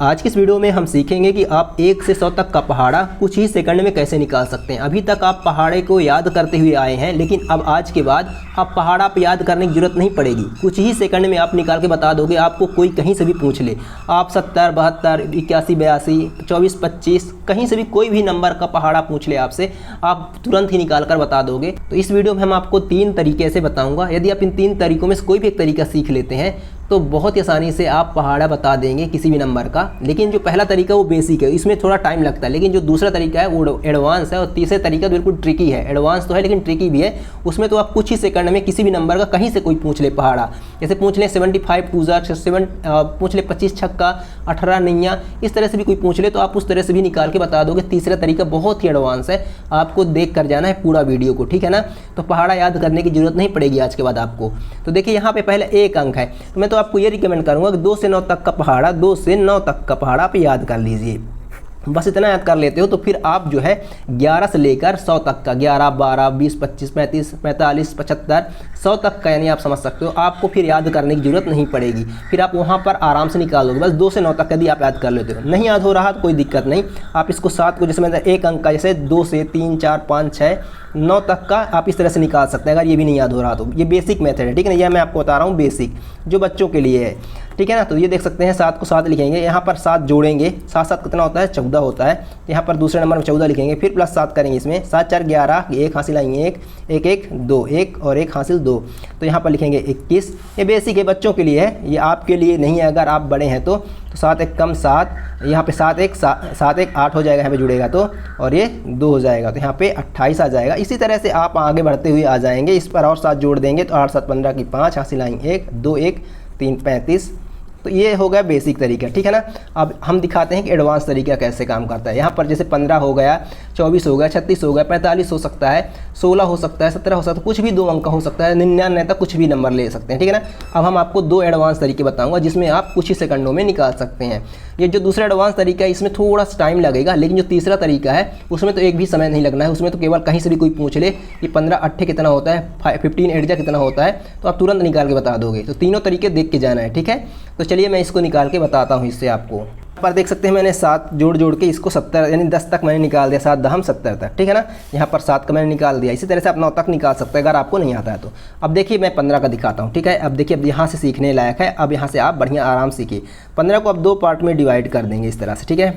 आज की इस वीडियो में हम सीखेंगे कि आप 1 से 100 तक का पहाड़ा कुछ ही सेकंड में कैसे निकाल सकते हैं। अभी तक आप पहाड़े को याद करते हुए आए हैं, लेकिन अब आज के बाद आप पहाड़ा पे याद करने की जरूरत नहीं पड़ेगी। कुछ ही सेकंड में आप निकाल के बता दोगे। आपको कोई कहीं से भी पूछ ले, आप 70, 72, 81, 82, 24, 25 कहीं से भी कोई भी नंबर का पहाड़ा पूछ ले आपसे, आप तुरंत ही निकाल कर बता दोगे। तो इस वीडियो में हम आपको 3 तरीके से बताऊँगा। यदि आप इन 3 तरीकों में से कोई भी एक तरीका सीख लेते हैं तो बहुत ही आसानी से आप पहाड़ा बता देंगे किसी भी नंबर का। लेकिन जो पहला तरीका वो बेसिक है, इसमें थोड़ा टाइम लगता है। लेकिन जो दूसरा तरीका है वो एडवांस है और तीसरा तरीका तो बिल्कुल ट्रिकी है। एडवांस तो है लेकिन ट्रिकी भी है। उसमें तो आप कुछ ही सेकंड में किसी भी नंबर का कहीं से कोई पूछ ले पहाड़ा। जैसे पूछ ले 75 टूजा 7 पूछ ले 25 छक्का 18 नैया, इस तरह से भी कोई पूछ ले तो आप उस तरह से भी निकाल के बता दोगे। तीसरा तरीका बहुत ही एडवांस है, आपको देख कर जाना है पूरा वीडियो को, ठीक है ना। तो पहाड़ा याद करने की जरूरत नहीं पड़ेगी आज के बाद आपको। तो देखिए यहाँ पे पहले एक अंक है, तो मैं तो आपको ये रिकमेंड करूंगा कि 2 से 9 तक का पहाड़ा 2 से 9 तक का पहाड़ा आप याद कर लीजिए। बस इतना याद कर लेते हो तो फिर आप जो है 11 से लेकर 100 तक का 11, 12, 20, 25, 35, 45, 75, 100 तक का यानी आप समझ सकते हो। आपको फिर याद करने की जरूरत नहीं पड़ेगी, फिर आप वहाँ पर आराम से निकाल दोगे। बस 2 से 9 तक यदि आप याद कर लेते हो, नहीं याद हो रहा तो कोई दिक्कत नहीं। आप इसको 7 को जैसे मैं एक अंक का जैसे 2 से 3, 4, 5, 6, 9 तक का आप इस तरह से निकाल सकते हैं। अगर ये भी नहीं याद हो रहा तो ये बेसिक मेथड है, ठीक है ना। यह मैं आपको बता रहा हूँ बेसिक, जो बच्चों के लिए है, ठीक है ना। तो ये देख सकते हैं 7 को 7 लिखेंगे, यहाँ पर 7 जोड़ेंगे, 7 7 कितना होता है 14 होता है। यहाँ पर दूसरे नंबर में 14 लिखेंगे, फिर प्लस 7 करेंगे इसमें, 7 4 11, 1 हासिल आएंगे 1 1 1 2 1 और 1 हासिल 2, तो यहाँ पर लिखेंगे 21। ये बेसिक है, बच्चों के लिए है, ये आपके लिए नहीं है। अगर आप बड़े हैं तो 7 1 कम 7, यहाँ पे 7 1 8 हो जाएगा, यहाँ पे जुड़ेगा तो, और ये 2 हो जाएगा तो यहाँ पे 28 आ जाएगा। इसी तरह से आप आगे बढ़ते हुए आ जाएंगे। इस पर और 7 जोड़ देंगे तो 8 7 15 की 5 हासिल आएंगे 1 2 1 3 35। तो ये हो गया बेसिक तरीका, ठीक है ना। अब हम दिखाते हैं कि एडवांस तरीका कैसे काम करता है। यहाँ पर जैसे 15 हो गया, 24 हो गया, 36 हो गया, 45 हो सकता है, 16 हो सकता है, 17 हो सकता है, कुछ भी 2 अंक का हो सकता है, 99 तक कुछ भी नंबर ले सकते हैं, ठीक है ना। अब हम आपको 2 एडवांस तरीके बताऊंगा जिसमें आप कुछ ही सेकंडों में निकाल सकते हैं। ये जो दूसरा एडवांस तरीका है इसमें थोड़ा सा टाइम लगेगा, लेकिन जो तीसरा तरीका है उसमें तो एक भी समय नहीं लगना है। उसमें तो केवल कहीं से भी कोई पूछ ले कि 15 8 कितना होता है, 15 8 कितना होता है, तो आप तुरंत निकाल के बता दोगे। तो तीनों तरीके देख के जाना है, ठीक है। तो चलिए मैं इसको निकाल के बताता हूँ इससे आपको। पर देख सकते हैं मैंने 7 जोड़ के इसको 70 यानी 10 तक मैंने निकाल दिया, 7 दहम 70 तक, ठीक है ना। यहाँ पर 7 का मैंने निकाल दिया। इसी तरह से आप 9 तक निकाल सकते हैं अगर आपको नहीं आता है तो। अब देखिए मैं 15 का दिखाता हूँ, ठीक है। अब देखिए अब यहाँ से सीखने लायक है। अब यहाँ से आप बढ़िया आराम सीखिए। 15 को अब 2 पार्ट में डिवाइड कर देंगे इस तरह से, ठीक है।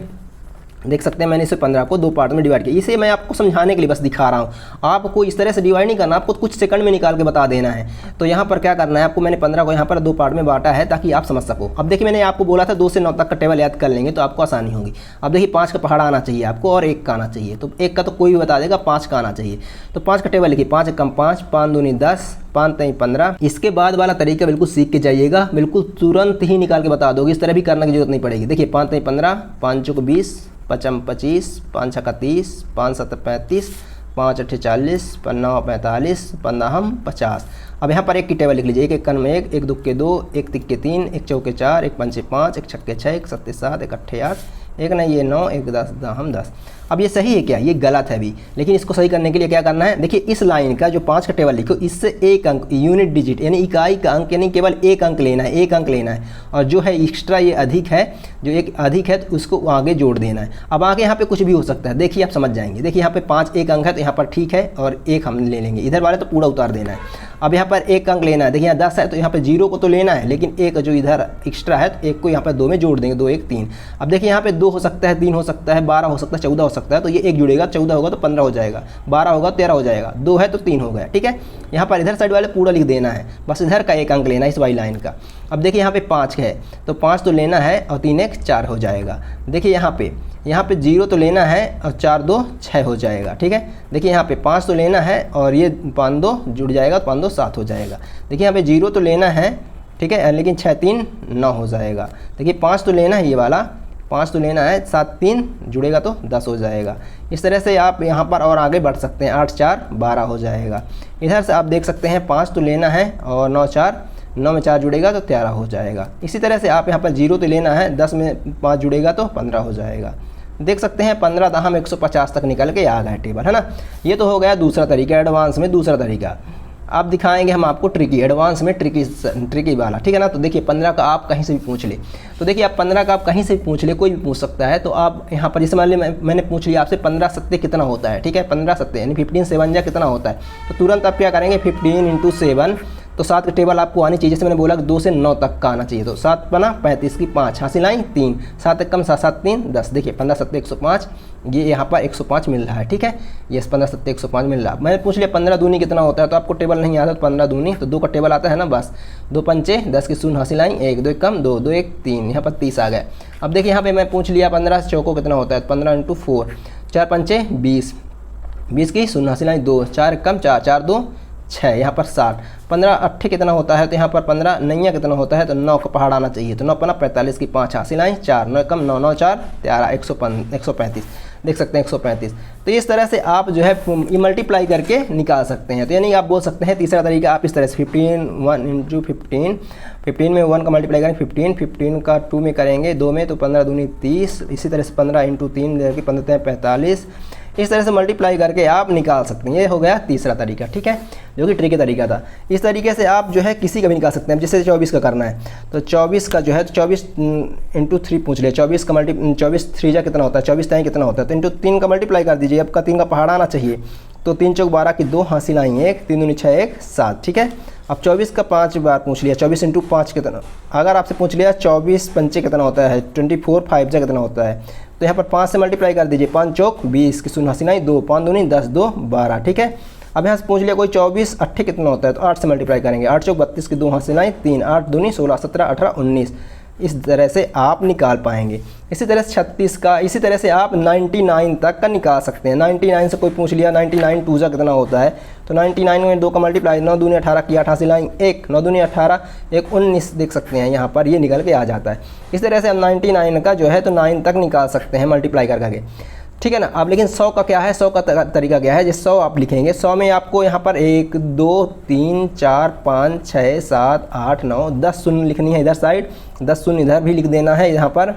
देख सकते हैं मैंने इसे 15 को 2 पार्ट में डिवाइड किया। इसे मैं आपको समझाने के लिए बस दिखा रहा हूँ। आपको इस तरह से डिवाइड नहीं करना, आपको कुछ सेकंड में निकाल के बता देना है। तो यहाँ पर क्या करना है आपको, मैंने 15 को यहाँ पर 2 पार्ट में बांटा है ताकि आप समझ सको। अब देखिए मैंने आपको बोला था 2 से 9 तक का टेबल याद कर लेंगे तो आपको आसानी होगी। अब देखिए 5 का पहाड़ा आना चाहिए आपको और 1 का आना चाहिए। तो 1 का तो कोई भी बता देगा, 5 का आना चाहिए। तो 5 का टेबल लिखिए, 5 कम 5, 5 दूनी 10, 5 3 15। इसके बाद वाला तरीका बिल्कुल सीख के जाइएगा, बिल्कुल तुरंत ही निकाल के बता दोगे। इस तरह भी करने की जरूरत नहीं पड़ेगी। देखिए 5 3 15, 5 चौक 20, 5 25, 5 6 30, 5 7 35, 5 8 40, 5 9 45, 15 50। अब यहाँ पर 1 की टेबल लिख लीजिए। 1 1 में 1, 1 2 के 2, 1 3 के 3, 1 चौके 4, 1 5 5, 1 6 6, 1 7 7, 1 8 8, 1 नहीं ये 9, 1 10 10। अब ये सही है क्या? ये गलत है भी, लेकिन इसको सही करने के लिए क्या करना है, देखिए इस लाइन का जो 5 का टेबल लिखो इससे 1 अंक यूनिट डिजिट यानी इकाई का अंक यानी केवल 1 अंक लेना है, 1 अंक लेना है। और जो है एक्स्ट्रा ये अधिक है, जो एक अधिक है तो उसको आगे जोड़ देना है। अब आगे यहाँ पे कुछ भी हो सकता है, देखिए आप समझ जाएंगे। देखिए यहाँ पे 5 1 अंक है तो यहाँ पर ठीक है और 1 हम ले लेंगे, इधर वाले तो पूरा उतार देना है। अब यहाँ पर 1 अंक लेना है, देखिए यहाँ 10 है तो यहाँ पे 0 को तो लेना है, लेकिन 1 जो इधर एक्स्ट्रा है तो 1 को यहाँ पर 2 में जोड़ देंगे, 2 1 3। अब देखिए यहाँ पे 2 हो सकता है, 3 हो सकता है, 12 हो सकता है, 14 हो सकता है, तो ये 1 जुड़ेगा, 14 होगा तो 15 हो जाएगा, 12 होगा 13 हो जाएगा, 2 है तो 3 हो गया, ठीक है। यहाँ पर इधर साइड वाले पूरा लिख देना है, बस इधर का 1 अंक लेना है इस वाली लाइन का। अब देखिए यहाँ पे 5 है तो 5 तो लेना है और 3 1 4 हो जाएगा। देखिए यहाँ पे 0 तो लेना है और 4 2 6 हो जाएगा, ठीक है। देखिए यहाँ पे 5 तो लेना है और ये 5 2 जुड़ जाएगा तो 5 2 7 हो जाएगा। देखिए यहाँ पे 0 तो लेना है, ठीक है, लेकिन 6 3 9 हो जाएगा। देखिए 5 तो लेना है, ये वाला 5 तो लेना है, 7 3 जुड़ेगा तो 10 हो जाएगा। इस तरह से आप यहाँ पर और आगे बढ़ सकते हैं, 8 4 12 हो जाएगा। इधर से आप देख सकते हैं 5 तो लेना है और 9 में 4 जुड़ेगा तो 13 हो जाएगा। इसी तरह से आप यहाँ पर 0 तो लेना है, 10 में 5 जुड़ेगा तो 15 हो जाएगा। देख सकते हैं 15 दहम 150 तक निकल के आ गए टेबल, है ना। ये तो हो गया दूसरा तरीका, एडवांस में दूसरा तरीका। आप दिखाएंगे हम आपको ट्रिकी, एडवांस में ट्रिकी वाला, ठीक है ना। तो देखिए 15 का आप कहीं से भी पूछ ले, तो देखिए आप 15 का आप कहीं से भी पूछ ले, कोई भी पूछ सकता है। तो आप यहाँ पर जैसे मान लीजिए मैंने पूछ लिया आपसे 15 सत्ते कितना होता है, ठीक है, 15 सत्ते यानी 15 7 जा कितना होता है। तो तुरंत आप क्या करेंगे 15 × 7, तो 7 की टेबल आपको आनी चाहिए। जैसे मैंने बोला कि 2 से 9 तक का आना चाहिए। तो 7 बना 35 की 5 हासिल आई 3, 7 एक कम 7 7 3 10। देखिए 15 सत्ते 105, ये यहाँ पर 105 मिल रहा है, ठीक है, ये 15 सत्ते 105 मिल रहा है। मैंने पूछ लिया 15 दूनी कितना होता है, तो आपको टेबल नहीं आता, तो 15 दूनी तो 2 का टेबल आता है ना, बस 2 पंचे 10 की शून्य हासिल आई 1, 2 एक कम 2, 2 1 3, यहाँ पर 30 आ गए। अब देखिए यहाँ पे मैं पूछ लिया 15 चौको कितना होता है, 15 × 4, 4 पंचे 20, 20 की शून्य हासिल आई 2, 4 एक कम 4, 4 2 6, यहाँ पर 60, 15 अट्ठे कितना होता है, तो यहाँ पर 15 नैया कितना होता है, तो 9 का पहाड़ आना चाहिए। तो 9 पना 45 की 5 हासिल आई 4, 9 कम 9, 9 4 13, 135, देख सकते हैं 135। तो इस तरह से आप जो है ये मल्टीप्लाई करके निकाल सकते हैं। तो यानी आप बोल सकते हैं तीसरा तरीका आप इस तरह से 15 1 × 15, 15 में 1 का मल्टीप्लाई करेंगे 15, 15 का 2 में करेंगे 2 में, तो 15 दूनी 30, इसी तरह से 15 × 3 देखिए 15 45, इस तरह से मल्टीप्लाई करके आप निकाल सकते हैं। ये हो गया तीसरा तरीका, ठीक है, जो कि ट्रिकी तरीका था। इस तरीके से आप जो है किसी का भी निकाल सकते हैं। जैसे 24 का करना है, तो 24 का जो है तो 24 × 3 पूछ ले, 24 का 24 3 जा कितना होता है, 24 3 कितना होता है, तो इंटू 3 का मल्टीप्लाई कर दीजिए। आपका 3 का पहाड़ आना चाहिए, तो 3 चौक 12 की 2 हासिल आई 1, 3 दूनी 6 1 7, ठीक है। अब 24 का 5 बार पूछ लिया, 24 × 5 कितना, अगर आपसे पूछ लिया 24 पंचे कितना होता है, 24 5 जा कितना होता है, तो यहाँ पर 5 से मल्टीप्लाई कर दीजिए, 5 चौक 20 की शून्य हासिल आई 2, 5 दूनी 10 2 12, ठीक है। अब यहाँ से पूछ लिया कोई 24 अट्ठे कितना होता है, तो 8 से मल्टीप्लाई करेंगे, 8 चौक 32 की 2 हासिल आई 3, 8 दूनी 16 17 18 19, इस तरह से आप निकाल पाएंगे। इसी तरह से 36 का, इसी तरह से आप 99 तक का निकाल सकते हैं। 99 से कोई पूछ लिया 99 2 जा कितना होता है, तो 99 में 2 का मल्टीप्लाई 9 दूनी 18 की 8 हासिल आई 1, 9 दूनी 18 1 19, देख सकते हैं यहाँ पर ये निकल के आ जाता है। इस तरह से हम 99 का जो है तो 9 तक निकाल सकते हैं मल्टीप्लाई करके, ठीक है ना। अब लेकिन 100 का क्या है, 100 का तरीका क्या है, जैसे 100 आप लिखेंगे, 100 में आपको यहाँ पर 1 2 3 4 5 6 7 8 9 10 शून्य लिखनी है इधर साइड, 10 शून्य इधर भी लिख देना है, यहाँ पर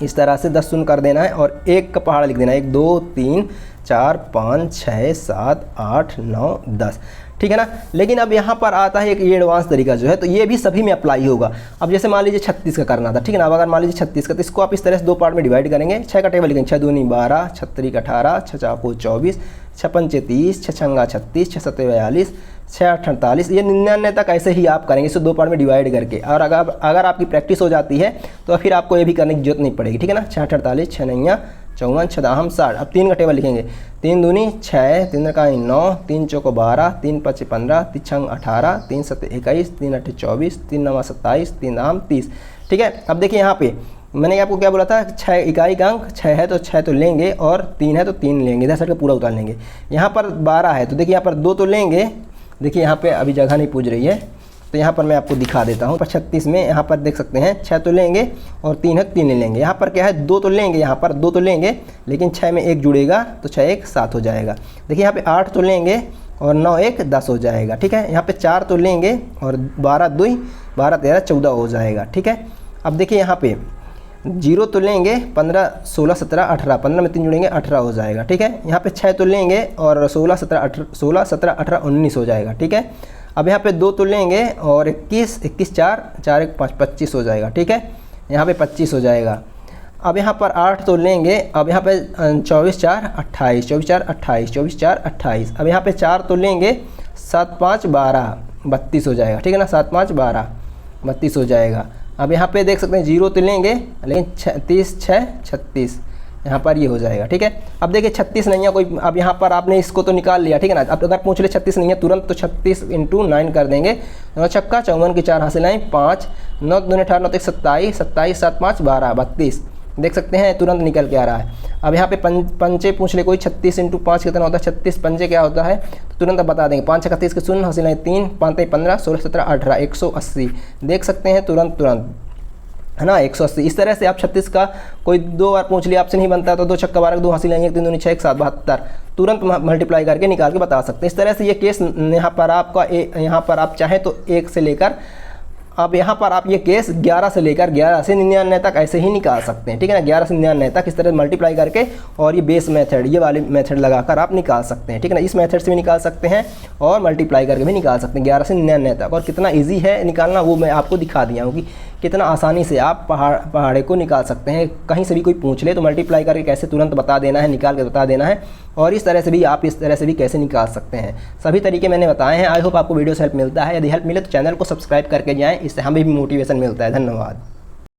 इस तरह से 10 शून्य कर देना है, और 1 का पहाड़ लिख देना है, 1 2 3 4 5 6 7 8 9 10, ठीक है ना। लेकिन अब यहाँ पर आता है एक ये एडवांस तरीका जो है, तो ये भी सभी में अप्लाई होगा। अब जैसे मान लीजिए 36 का करना था, ठीक है ना। अब अगर मान लीजिए 36 का, तो इसको आप इस तरह से 2 पार्ट में डिवाइड करेंगे। 6 का टेबल लिखेंगे, 6 दूनी 12, 6 3 18, 6 4 24, 6 पंचे 30, 6 छंगा 36, 6 7 42, 6 8 48, ये 99 तक ऐसे ही आप करेंगे, इसे 2 पार्ट में डिवाइड करके। और अगर आपकी प्रैक्टिस हो जाती है तो फिर आपको ये भी करने की जरूरत नहीं पड़ेगी, ठीक है ना। 6 8 48, 6 नैया 54, 6 हम 60। अब 3 का टेबल लिखेंगे, 3 दूनी 6, 3 का 9, 3 चौको 12, 3 5 15, 3 छंग 18, 3 7 21, 3 8 24, 3 9 27, 3 आम 30, ठीक है। अब देखिए यहाँ पे मैंने आपको क्या बोला था, 6 इकाई का अंक 6 है तो 6 तो लेंगे, और 3 है तो 3 लेंगे, इधर साइड का पूरा उतार लेंगे। यहाँ पर 12 है तो देखिए यहाँ पर 2 तो लेंगे, देखिए यहाँ पे अभी जगह नहीं पूछ रही है, तो यहाँ पर मैं आपको दिखा देता हूँ। पर 36 में यहाँ पर देख सकते हैं 6 तो लेंगे और 3 है 3 लेंगे। यहाँ पर क्या है 2 तो लेंगे, यहाँ पर 2 तो लेंगे, लेकिन 6 में 1 जुड़ेगा तो 6 1 7 हो जाएगा। देखिए यहाँ पे 8 तो लेंगे और 9 1 10 हो जाएगा, ठीक है। यहाँ पे 4 तो लेंगे और 12 2 12 13 14 हो जाएगा, ठीक है। अब देखिए यहाँ पे 0 तो लेंगे, 15 16 17 18, 15 में 3 जुड़ेंगे 18 हो जाएगा, ठीक है। यहाँ पे 6 तो लेंगे और 16 17 18 19 हो जाएगा, ठीक है। अब यहाँ पे 2 तो लेंगे और 21 4 4 1 5 25 हो जाएगा, ठीक है। यहाँ पे 25 हो जाएगा। अब यहाँ पर 8 तो लेंगे, अब यहाँ पे 24 4 28, 24 4 28, 24 4 28। अब यहाँ पे 4 तो लेंगे, 7 5 12 32 हो जाएगा, ठीक है ना। 7 5 12 32 हो जाएगा। अब यहाँ पे देख सकते हैं 0 तो लेंगे, लेकिन 30 6 36, यहाँ पर ये हो जाएगा, ठीक है। अब देखिए 36 नहीं है कोई, अब यहाँ पर आपने इसको तो निकाल लिया, ठीक है ना। अब अगर पूछ ले 36 नहीं है तुरंत, तो 36 × 9 कर देंगे, 9 छक्का 54 की 4 हासिल आए 5, 9 दूनी 18 9 27, 27 7 5 12 32, देख सकते हैं तुरंत निकल के आ रहा है। अब यहाँ पे पंचे पूछ ले कोई 36 × 5 कितना होता है, 36 पंचे क्या होता है तो तुरंत अब बता देंगे। 5 31 के शून्य हासिल आए 3, 5 15 16 17 18 180, देख सकते हैं तुरंत है ना 180। इस तरह से आप 36 का कोई 2 बार पूछ लिया आपसे नहीं बनता तो 2 छक्का 12 2 हासिल आएंगे, 3 दूनी 6 1 7 72, तुरंत मल्टीप्लाई करके निकाल के बता सकते हैं। इस तरह से ये केस यहाँ पर आपका यहाँ पर आप चाहें तो 1 से लेकर अब यहाँ पर आप ये केस 11 से लेकर 11 से 99 तक ऐसे ही निकाल सकते हैं, ठीक है ना। 11 से 99 तक इस तरह मल्टीप्लाई करके और ये बेस मेथड, ये वाले मेथड लगाकर आप निकाल सकते हैं, ठीक है ना। इस मेथड से भी निकाल सकते हैं और मल्टीप्लाई करके भी निकाल सकते हैं 11 से 99 तक। और कितना ईजी है निकालना वो मैं आपको दिखा दिया हूँ कि कितना आसानी से आप पहाड़े को निकाल सकते हैं। कहीं से भी कोई पूछ ले तो मल्टीप्लाई करके कैसे तुरंत बता देना है, निकाल के बता देना है। और इस तरह से भी आप इस तरह से भी कैसे निकाल सकते हैं, सभी तरीके मैंने बताए हैं। आई होप आपको वीडियो से हेल्प मिलता है। यदि हेल्प मिले तो चैनल को सब्सक्राइब करके जाएँ, इससे हमें भी मोटिवेशन मिलता है। धन्यवाद।